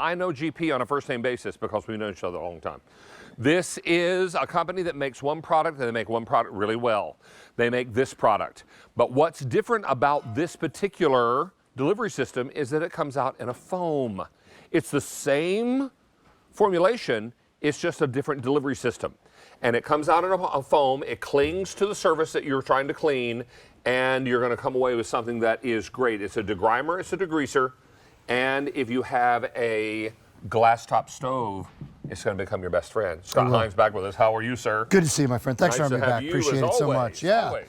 I know GP on a first-name basis because we've known each other a long time. This is a company that makes one product, and they make one product really well. They make this product. But what's different about this particular delivery system is that it comes out in a foam. It's the same formulation, it's just a different delivery system. And it comes out in a foam, it clings to the surface that you're trying to clean, and you're gonna come away with something that is great. It's a degrimer, it's a degreaser, and if you have a glass top stove, it's going to become your best friend. Scott Hines back with us. How are you, sir? Good to see you, my friend. Thanks for having me back. Appreciate it so much. Yeah. Always.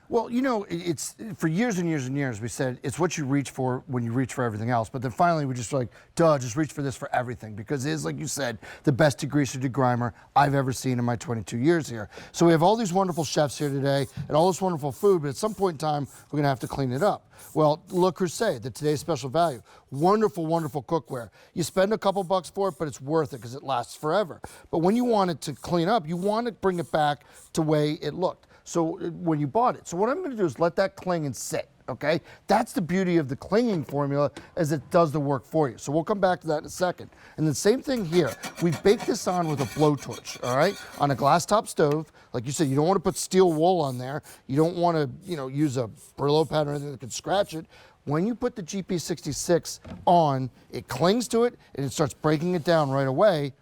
Well, you know, it's for years and years and years we said it's what you reach for when you reach for everything else. But then finally we just like, duh, just reach for this for everything because it is, like you said, the best degreaser degrimer I've ever seen in my 22 years here. So we have all these wonderful chefs here today and all this wonderful food, but at some point in time we're gonna have to clean it up. Well, Le Creuset, the today's special value. Wonderful, wonderful cookware. You spend a couple bucks for it, but it's worth it because it lasts forever. But when you want it to clean up, you want to bring it back to the way it looked. So when you bought it. So what I'm going to do is let that cling and sit, okay? That's the beauty of the clinging formula as it does the work for you. So we'll come back to that in a second. And the same thing here. We bake this on with a blowtorch, all right? On a glass top stove. Like you said, you don't want to put steel wool on there. You don't want to, you know, use a Brillo pad or anything that could scratch it. When you put the GP66 on, it clings to it and it starts breaking it down right away.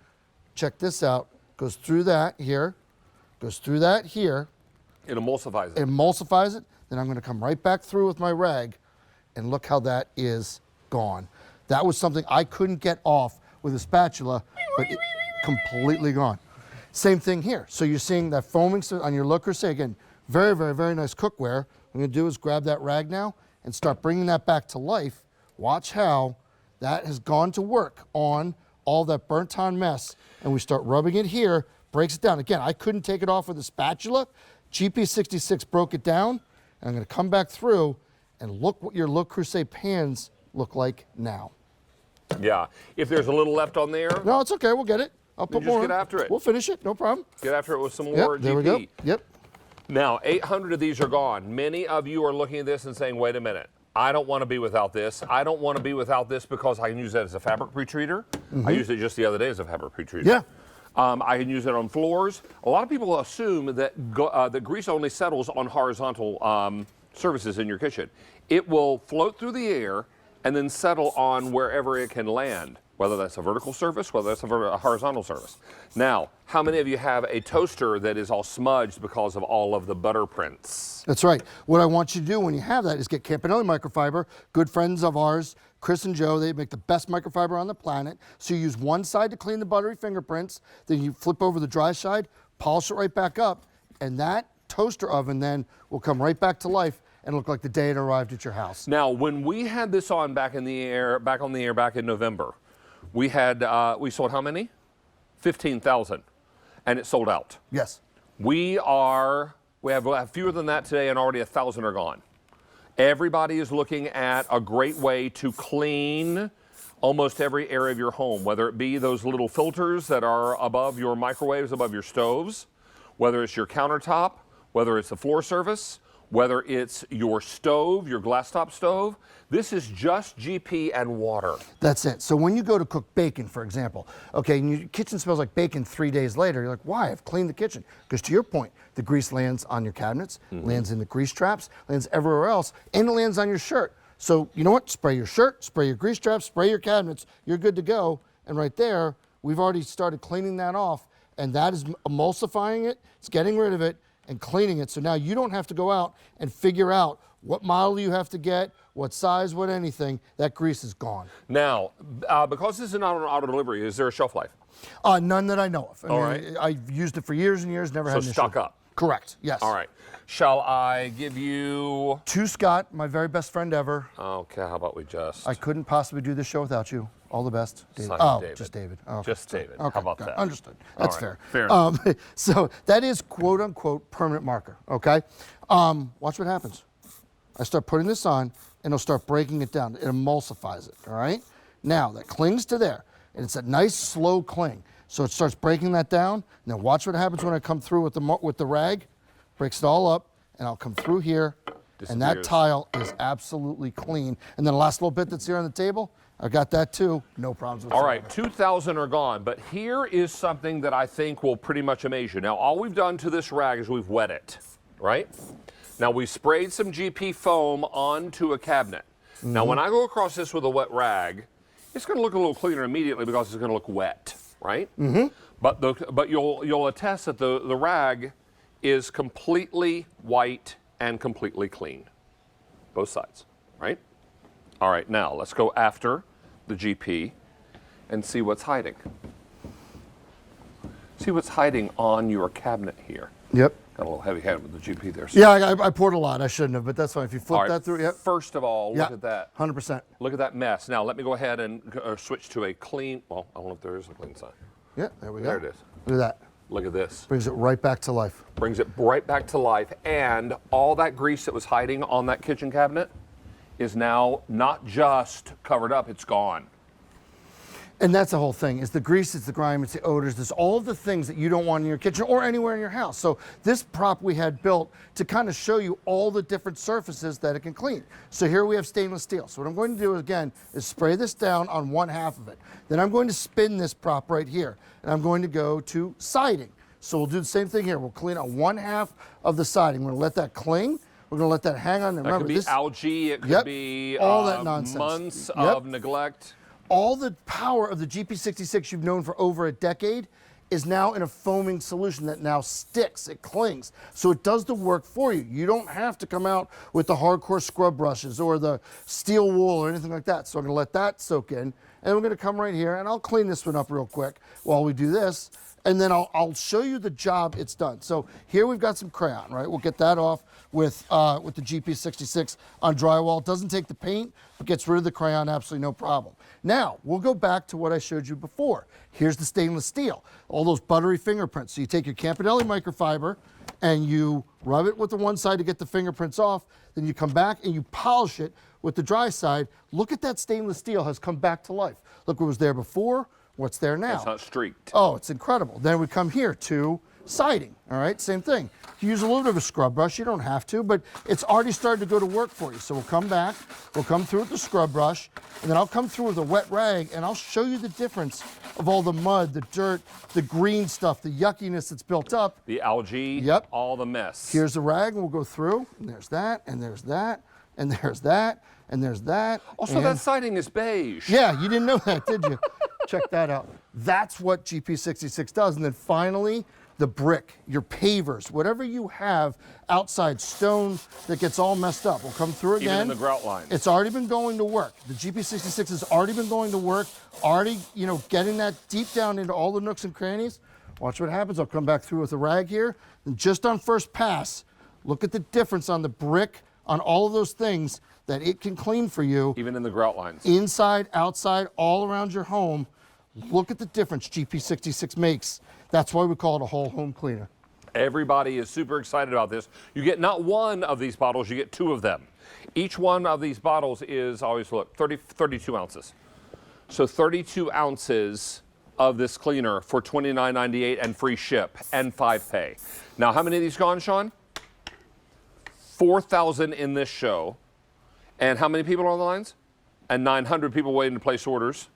Check this out. Goes through that here. Goes through that here. It emulsifies it. It emulsifies it. Then I'm going to come right back through with my rag and look how that is gone. That was something I couldn't get off with a spatula, but it's completely gone. Same thing here. So you're seeing that foaming on your Le Creuset. Again, very, very, very nice cookware. What I'm going to do is grab that rag now and start bringing that back to life. Watch how that has gone to work on all that burnt on mess. And we start rubbing it here, breaks it down. Again, I couldn't take it off with a spatula. GP66 broke it down, and I'm going to come back through and look what your Le Creuset pans look like now. Yeah, if there's a little left on there. No, it's okay, we'll get it. I'll put more. Just get after it. We'll finish it, no problem. Get after it with some more There GP. we go, yep. Now, 800 of these are gone. Many of you are looking at this and saying, wait a minute, I don't want to be without this. I don't want to be without this because I can use that as a fabric pre-treater. I used it just the other day as a fabric pre-treater. Yeah. I can use it on floors. A lot of people assume that the grease only settles on horizontal surfaces in your kitchen. It will float through the air and then settle on wherever it can land, whether that's a vertical surface, whether that's a horizontal surface. Now, how many of you have a toaster that is all smudged because of all of the butter prints? That's right. What I want you to do when you have that is get Campanelli microfiber, good friends of ours, Chris and Joe. They make the best microfiber on the planet. So you use one side to clean the buttery fingerprints, then you flip over the dry side, polish it right back up, and that toaster oven then will come right back to life and look like the day it arrived at your house. Now, when we had this on back on the air back in November, we had we sold how many? 15,000, and it sold out. Yes. We have fewer than that today, and already 1,000 are gone. Everybody is looking at a great way to clean almost every area of your home, whether it be those little filters that are above your microwaves, above your stoves, whether it's your countertop, whether it's the floor surface, whether it's your stove, your glass top stove. This is just GP and water. That's it. So when you go to cook bacon, for example, okay, and your kitchen smells like bacon 3 days later, you're like, why? I've cleaned the kitchen. Because to your point, the grease lands on your cabinets, lands in the grease traps, lands everywhere else, and it lands on your shirt. So you know what? Spray your shirt, spray your grease traps, spray your cabinets, you're good to go. And right there, we've already started cleaning that off, and that is emulsifying it, it's getting rid of it, and cleaning it. So now you don't have to go out and figure out what model you have to get, what size, what anything. That grease is gone. Now, because this is not an auto delivery, is there a shelf life? None that I know of. All right. I've used it for years and years, never had an issue. So stock up. Correct, yes. All right. Shall I give you... To Scott, my very best friend ever. Okay, how about we just... I couldn't possibly do this show without you. All the best, David. David. Just David. Just David. Okay, How about that? Understood. That's All right. fair. Fair enough. So that is quote unquote permanent marker, okay? Watch what happens. I start putting this on and it'll start breaking it down. It emulsifies it, all right? Now that clings to there and it's a nice slow cling. So it starts breaking that down. Now watch what happens when I come through with the rag. Breaks it all up and I'll come through here and that tile is absolutely clean. And then the last little bit that's here on the table, I got that too. No problems whatsoever. All right, 2,000 are gone, but here is something that I think will pretty much amaze you. Now, all we've done to this rag is we've wet it, right? Now, we sprayed some GP foam onto a cabinet. Now, when I go across this with a wet rag, it's going to look a little cleaner immediately because it's going to look wet, right? But you'll attest that the rag is completely white and completely clean, both sides, right? All right, now let's go after the GP and see what's hiding. See what's hiding on your cabinet here. Yep. Got a little heavy hand with the GP there. Yeah, I poured a lot. I shouldn't have, but that's fine. If you flip All right, that through, yep. First of all, look at that. 100%. Look at that mess. Now, let me go ahead and switch to a clean, well, I don't know if there is a clean side. Yeah, there we go. There it is. Look at that. Look at this. Brings it right back to life. Brings it right back to life, and all that grease that was hiding on that kitchen cabinet is now not just covered up, it's gone. And that's the whole thing. It's the grease, it's the grime, it's the odors. There's all of the things that you don't want in your kitchen or anywhere in your house. So this prop we had built to kind of show you all the different surfaces that it can clean. So here we have stainless steel. So what I'm going to do again is spray this down on one half of it. Then I'm going to spin this prop right here. And I'm going to go to siding. So we'll do the same thing here. We'll clean out one half of the siding. We're going to let that cling. We're going to let that hang on. And That remember, could be algae, it could be all that nonsense. Months of neglect. All the power of the GP66 you've known for over a decade is now in a foaming solution that now sticks, it clings. So it does the work for you. You don't have to come out with the hardcore scrub brushes or the steel wool or anything like that. So I'm gonna let that soak in, and we're gonna come right here, and I'll clean this one up real quick while we do this, and then I'll show you the job it's done. So here we've got some crayon, right? We'll get that off with the GP66 on drywall. It doesn't take the paint, but gets rid of the crayon, absolutely no problem. Now, we'll go back to what I showed you before. Here's the stainless steel, all those buttery fingerprints. So you take your Campanelli microfiber and you rub it with the one side to get the fingerprints off, then you come back and you polish it with the dry side. Look at that stainless steel has come back to life. Look what was there before, what's there now. It's not streaked. Oh, it's incredible. Then we come here to siding, all right, same thing. You use a little bit of a scrub brush, you don't have to, but it's already started to go to work for you. So we'll come back, we'll come through with the scrub brush, and then I'll come through with a wet rag, and I'll show you the difference of all the mud, the dirt, the green stuff, the yuckiness that's built up. The algae, all the mess. Here's the rag, and we'll go through, and there's that, and there's that, and there's that, and there's that. Also, that siding is beige. Yeah, you didn't know that, did you? Check that out. That's what GP66 does. And then finally, the brick, your pavers, whatever you have outside, stone that gets all messed up. We'll come through again. Even in the grout lines. It's already been going to work. The GP66 has already been going to work, already, getting that deep down into all the nooks and crannies. Watch what happens. I'll come back through with a rag here. And just on first pass, look at the difference on the brick, on all of those things that it can clean for you. Even in the grout lines. Inside, outside, all around your home. Look at the difference GP66 makes. That's why we call it a whole home cleaner. Everybody is super excited about this. You get not one of these bottles, you get two of them. Each one of these bottles is, always look, 32 ounces. So 32 ounces of this cleaner for $29.98 and free ship and 5 pay. Now, how many of these gone, Sean? 4,000 in this show. And how many people are on the lines? And 900 people waiting to place orders.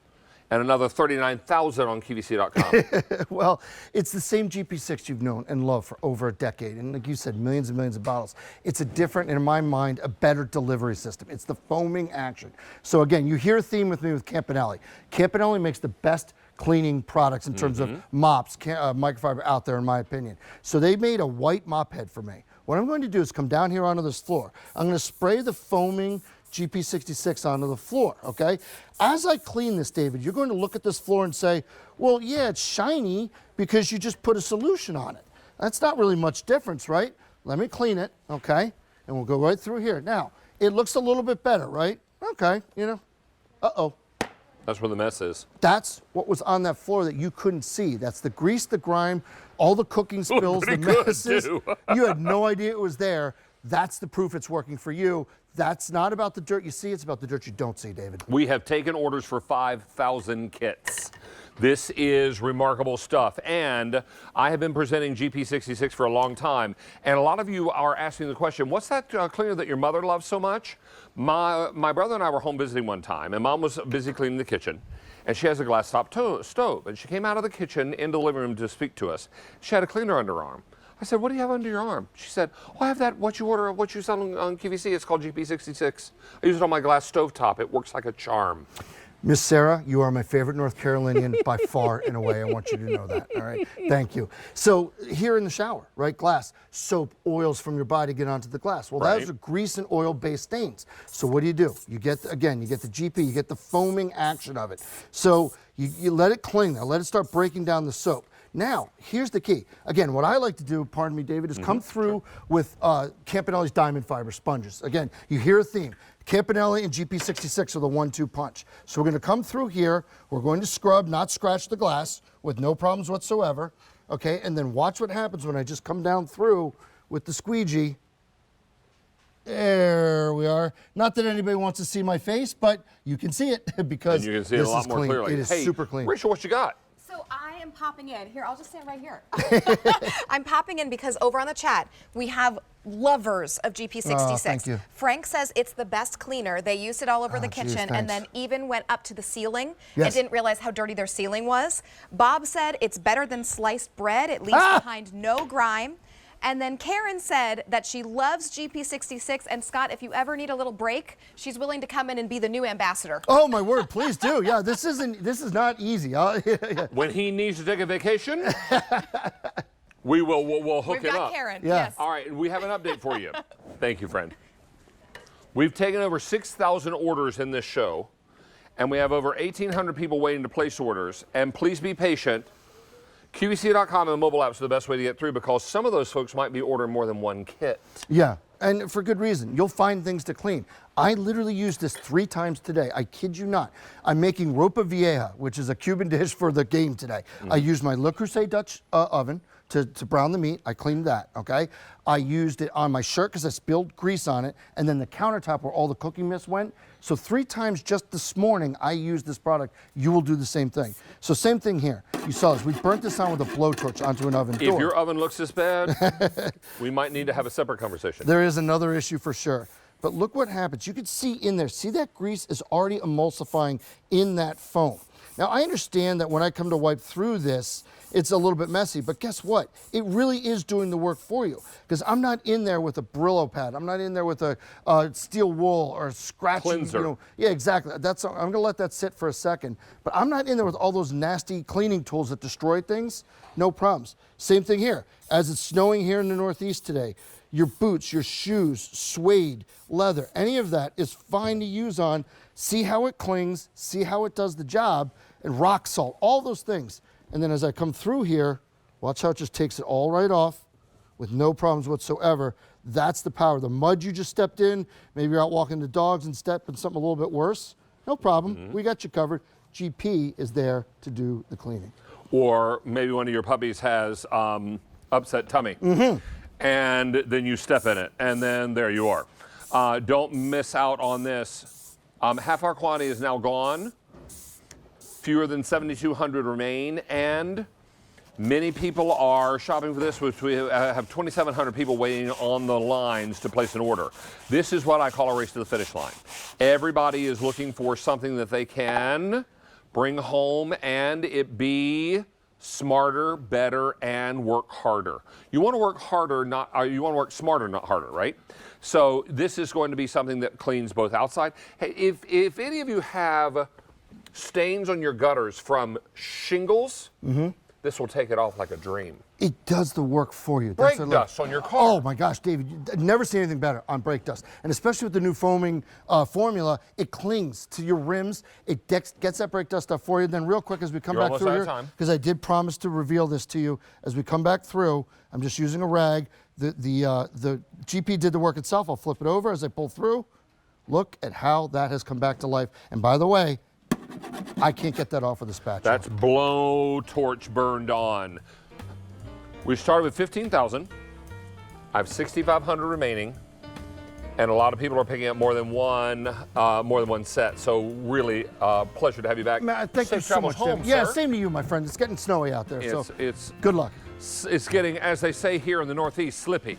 And another 39,000 on QVC.com. Well, it's the same GP6 you've known and loved for over a decade. And like you said, millions and millions of bottles. It's a different, and in my mind, a better delivery system. It's the foaming action. So again, you hear a theme with me with Campanelli. Campanelli makes the best cleaning products in terms of mops, microfiber out there, in my opinion. So they made a white mop head for me. What I'm going to do is come down here onto this floor. I'm going to spray the foaming GP66 onto the floor, okay? As I clean this, David, you're going to look at this floor and say, well, yeah, it's shiny because you just put a solution on it. That's not really much difference, right? Let me clean it, okay? And we'll go right through here. Now, it looks a little bit better, right? Okay, uh-oh. That's where the mess is. That's what was on that floor that you couldn't see. That's the grease, the grime, all the cooking spills, the messes. You had no idea it was there. That's the proof it's working for you. That's not about the dirt you see, it's about the dirt you don't see, David. We have taken orders for 5,000 kits. This is remarkable stuff. And I have been presenting GP66 for a long time. And a lot of you are asking the question, what's that cleaner that your mother loves so much? My brother and I were home visiting one time, and Mom was busy cleaning the kitchen. And she has a glass top stove. And she came out of the kitchen into the living room to speak to us. She had a cleaner under her arm. I said, what do you have under your arm? She said, oh, I have that, what you sell on QVC. It's called GP66. I use it on my glass stove top. It works like a charm. Miss Sarah, you are my favorite North Carolinian by far and away. I want you to know that, all right? Thank you. So here in the shower, right, glass, soap, oils from your body get onto the glass. Well, right. those are grease and oil-based stains. So what do? You get, again, you get the GP, you get the foaming action of it. So you let it cling now, let it start breaking down the soap. Now, here's the key. Again, what I like to do, pardon me, David, is come through with Campanelli's Diamond Fiber sponges. Again, you hear a theme. Campanelli and GP66 are the 1-2 punch. So we're going to come through here. We're going to scrub, not scratch the glass, with no problems whatsoever. Okay, and then watch what happens when I just come down through with the squeegee. There we are. Not that anybody wants to see my face, but you can see it because and you can see it a lot more clean. clearly. It is super clean. Rachel, what you got? So I am popping in. Here, I'll just stand right here. I'm popping in because over on the chat, we have lovers of GP66. Oh, thank you. Frank says it's the best cleaner. They used it all over the kitchen and then even went up to the ceiling and didn't realize how dirty their ceiling was. Bob said it's better than sliced bread. It leaves behind no grime. And then Karen said that she loves GP66, and Scott, if you ever need a little break, she's willing to come in and be the new ambassador. Oh my word, please do. Yeah, this is not easy. When he needs to take a vacation, we'll hook We've it got up. Karen, Yeah. yes. All right, we have an update for you. Thank you, friend. We've taken over 6,000 orders in this show, and we have over 1,800 people waiting to place orders. And please be patient. QVC.com and the mobile apps are the best way to get through because some of those folks might be ordering more than one kit. Yeah, and for good reason. You'll find things to clean. I literally used this 3 times today. I kid you not. I'm making ropa vieja, which is a Cuban dish for the game today. I used my Le Creuset Dutch oven to brown the meat. I cleaned that, okay? I used it on my shirt because I spilled grease on it, and then the countertop where all the cooking mist went. So 3 times just this morning, I used this product. You will do the same thing. So same thing here. You saw this. We burnt this on with a blowtorch onto an oven door. If your oven looks this bad, we might need to have a separate conversation. There is another issue for sure. But look what happens. You can see in there, see that grease is already emulsifying in that foam. Now, I understand that when I come to wipe through this, it's a little bit messy, but guess what? It really is doing the work for you because I'm not in there with a Brillo pad. I'm not in there with a steel wool or scratching. Cleanser. You know, yeah, exactly. I'm going to let that sit for a second, but I'm not in there with all those nasty cleaning tools that destroy things. No problems. Same thing here. As it's snowing here in the Northeast today, your boots, your shoes, suede, leather, any of that is fine to use on. See how it clings, see how it does the job, and rock salt, all those things. And then as I come through here, watch how it just takes it all right off with no problems whatsoever. That's the power. The mud you just stepped in, maybe you're out walking the dogs and step in something a little bit worse, no problem. We got you covered. GP is there to do the cleaning. Or maybe one of your puppies has upset tummy. And then you step in it, and then there you are. Don't miss out on this. Half our quantity is now gone. Fewer than 7,200 remain, and many people are shopping for this, which we have 2,700 people waiting on the lines to place an order. This is what I call a race to the finish line. Everybody is looking for something that they can bring home and it be smarter, better, and work harder. You want to work harder, you want to work smarter, not harder, right? So this is going to be something that cleans both outside. Hey, if any of you have stains on your gutters from shingles, this will take it off like a dream. It does the work for you. Brake dust on your car. Oh my gosh, David, I've never seen anything better on brake dust. And especially with the new foaming formula, it clings to your rims. It gets that brake dust stuff for you. Then real quick as we come back through here, because I did promise to reveal this to you, as we come back through, I'm just using a rag. The GP did the work itself. I'll flip it over as I pull through. Look at how that has come back to life. And by the way, I can't get that off with a spatula. That's blow torch burned on. We started with 15,000. I have 6,500 remaining. and a lot of people are picking up more than one set. So really, pleasure to have you back. Man, thank you Safe so travels much, Tim. home, Yeah, sir. same to you, my friend. It's getting snowy out there, so It's good luck. it's getting, as they say here in the Northeast, slippy.